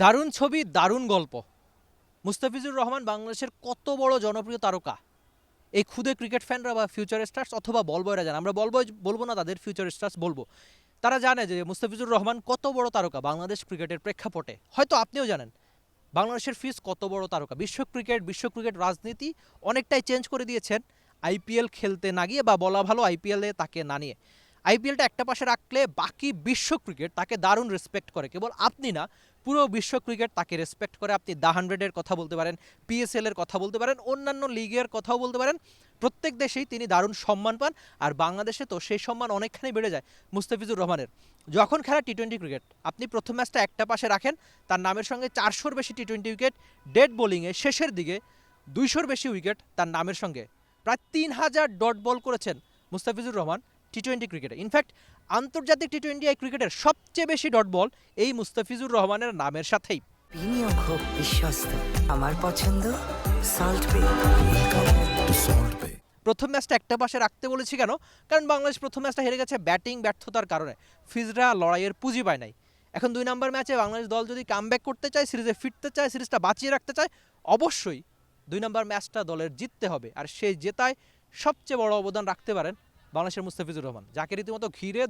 দারুণ ছবি, দারুণ গল্প। মুস্তাফিজুর রহমান বাংলাদেশের কত বড় জনপ্রিয় তারকা, এই ক্ষুদে ক্রিকেট ফ্যানরা বা ফিউচার স্টার্স অথবা বল বয়রা জানে। আমরা বলবো না তাদের, ফিউচার স্টার্স বলবো। তারা জানে যে মুস্তাফিজুর রহমান কত বড় তারকা বাংলাদেশ ক্রিকেটের প্রেক্ষাপটে। হয়তো আপনিও জানেন বাংলাদেশের ফিস কত বড় তারকা। বিশ্ব ক্রিকেট রাজনীতি অনেকটাই চেঞ্জ করে দিয়েছেন আইপিএল খেলতে না গিয়ে, বা বলা ভালো আইপিএলে তাকে না নিয়ে। আইপিএলটা একটা পাশে রাখলে বাকি বিশ্ব ক্রিকেট তাকে দারুণ রেসপেক্ট করে। কেবল আপনি না, পুরো বিশ্ব ক্রিকেট তাকে রেসপেক্ট করে। আপনি দ্য হান্ড্রেডের কথা বলতে পারেন, পিএসএল এর কথা বলতে পারেন, অন্যান্য লিগের কথাও বলতে পারেন। প্রত্যেক দেশেই তিনি দারুণ সম্মান পান। আর বাংলাদেশে তো সেই সম্মান অনেকখানি বেড়ে যায় মুস্তাফিজুর রহমানের যখন খেলা টি-20 ক্রিকেট। আপনি প্রথম ম্যাচটা একটা পাশে রাখেন, তার নামের সঙ্গে 400-র বেশি টি-20 উইকেট, ডেড বোলিংয়ে শেষের দিকে 200-র বেশি উইকেট তার নামের সঙ্গে। প্রায় 3000 ডট বল করেছেন মুস্তাফিজুর রহমান টি-20 ক্রিকেটে। ইনফ্যাক্ট আন্তর্জাতিক টি-20 ক্রিকেটের সবচেয়ে বেশি ডট বল এই মুস্তাফিজুর রহমানের নামের সাথেই। বিনিয়োগ হোক বিশ্বস্ত, আমার পছন্দ সল্ট বে। প্রথম ম্যাচটা একটা পাশে রাখতে বলেছি কেন? কারণ বাংলাদেশ প্রথম ম্যাচটা হেরে গেছে ব্যাটিং ব্যর্থতার কারণে। ফিজরা লড়াইয়ের পুঁজি পায় নাই। এখন 2 নম্বর ম্যাচে বাংলাদেশ দল যদি কামব্যাক করতে চায়, সিরিজে ফিরতে চায়, সিরিজটা বাঁচিয়ে রাখতে চায়, অবশ্যই 2 নম্বর ম্যাচটা দলের জিততে হবে। আর সেই জেতায় সবচেয়ে বড় অবদান রাখতে পারেন বাংলাদেশের মুস্তাফিজুর রহমান, যাকে রীতিমতো ঘিরে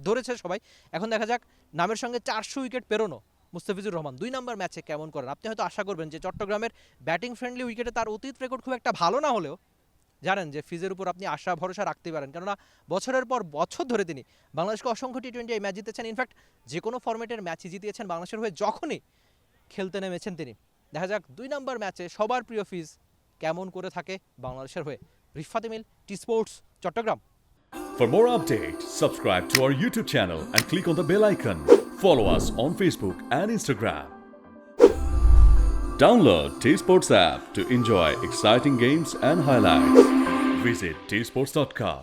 ধরেছে সবাই। এখন দেখা যাক নামের সঙ্গে 400 উইকেট পেরোনো মুস্তাফিজুর রহমান 2 নম্বর ম্যাচে কেমন করেন। আপনি হয়তো আশা করবেন যে চট্টগ্রামের ব্যাটিং ফ্রেন্ডলি উইকেটে তার অতীত রেকর্ড খুব একটা ভালো না হলেও জানেন যে ফিজের উপর আপনি আশা ভরসা রাখতে পারেন, কেননা বছরের পর বছর ধরে তিনি বাংলাদেশকে অসংখ্য টি-20 ম্যাচ জিতেছেন। ইনফ্যাক্ট যে কোনো ফরম্যাটের ম্যাচই জিতিয়েছেন বাংলাদেশের হয়ে যখনই খেলতে নেমেছেন তিনি। দেখা যাক 2 নম্বর ম্যাচে সবার প্রিয় ফিজ কেমন করে থাকে বাংলাদেশের হয়ে। Rifat Emil, T Sports, Chattogram. For more updates, subscribe to our YouTube channel and click on the bell icon. Follow us on Facebook and Instagram. Download T Sports app to enjoy exciting games and highlights. Visit tsports.com.